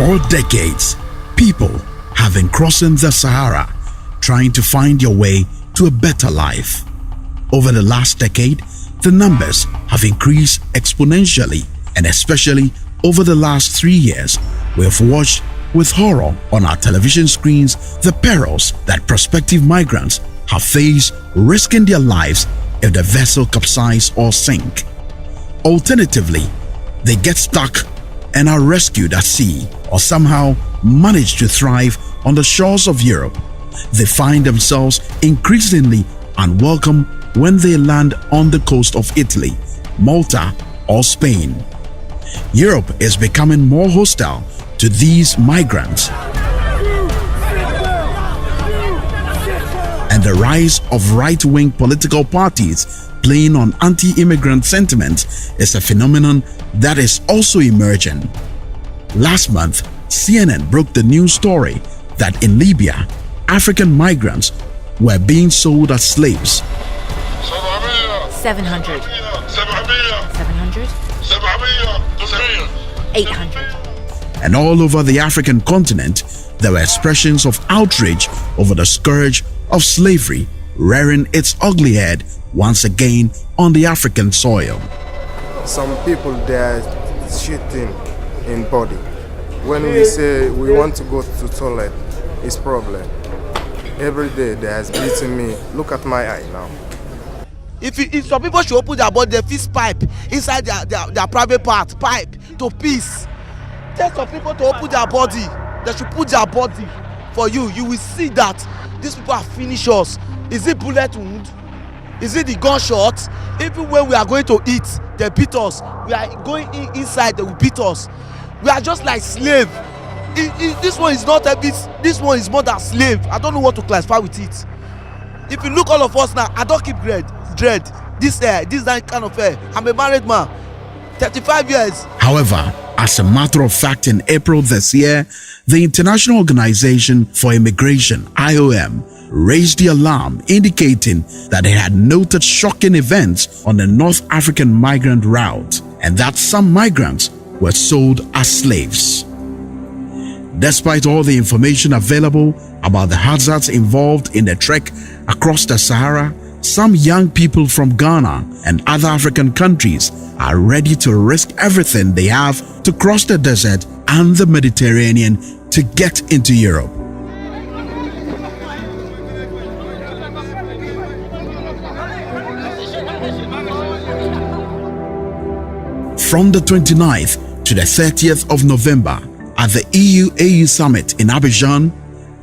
For decades, people have been crossing the Sahara trying to find their way to a better life. Over the last decade, the numbers have increased exponentially, and especially over the last 3 years, we have watched with horror on our television screens the perils that prospective migrants have faced, risking their lives if the vessel capsize or sink. Alternatively, they get stuck and are rescued at sea, or somehow manage to thrive on the shores of Europe. They find themselves increasingly unwelcome when they land on the coast of Italy, Malta, or Spain. Europe is becoming more hostile to these migrants, and the rise of right-wing political parties playing on anti-immigrant sentiments is a phenomenon that is also emerging. Last month, CNN broke the news story that in Libya, African migrants were being sold as slaves. 700. 700. 800. And all over the African continent, there were expressions of outrage over the scourge of slavery rearing its ugly head once again on the African soil. Some people, they are shitting in body. When we say we want to go to toilet, it's problem. Every day they has beaten me. Look at my eye now. If some people should open their body, their fist pipe inside their private part, pipe to peace. Tell some people to open their body. They should put their body for you. You will see that these people have finished us. Is it bullet wound? Is it the gunshot? Even when we are going to eat, they beat us. We are going inside, they will beat us. We are just like slave. This one is not a bit. This one is more than slave. I don't know what to classify with it. If you look all of us now, I don't keep dread. This that kind of hair. I'm a married man, 35 years. However, as a matter of fact, in April this year, the International Organization for Immigration, IOM, raised the alarm, indicating that it had noted shocking events on the North African migrant route and that some migrants were sold as slaves. Despite all the information available about the hazards involved in the trek across the Sahara, some young people from Ghana and other African countries are ready to risk everything they have to cross the desert and the Mediterranean to get into Europe. From the 29th to the 30th of November at the EU-AU Summit in Abidjan,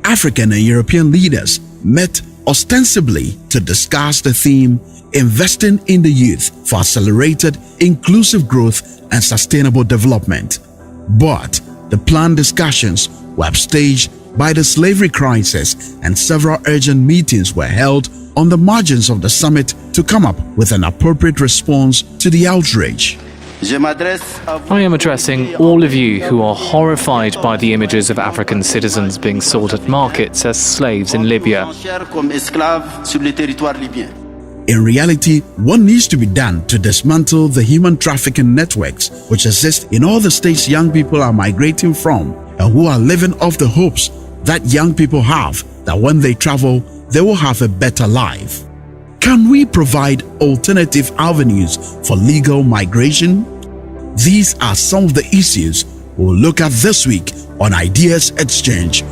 African and European leaders met ostensibly to discuss the theme Investing in the Youth for Accelerated, Inclusive Growth and Sustainable Development. But the planned discussions were upstaged by the slavery crisis, and several urgent meetings were held on the margins of the summit to come up with an appropriate response to the outrage. I am addressing all of you who are horrified by the images of African citizens being sold at markets as slaves in Libya. In reality, what needs to be done to dismantle the human trafficking networks which exist in all the states young people are migrating from, and who are living off the hopes that young people have that when they travel, they will have a better life? Can we provide alternative avenues for legal migration? These are some of the issues we'll look at this week on Ideas Exchange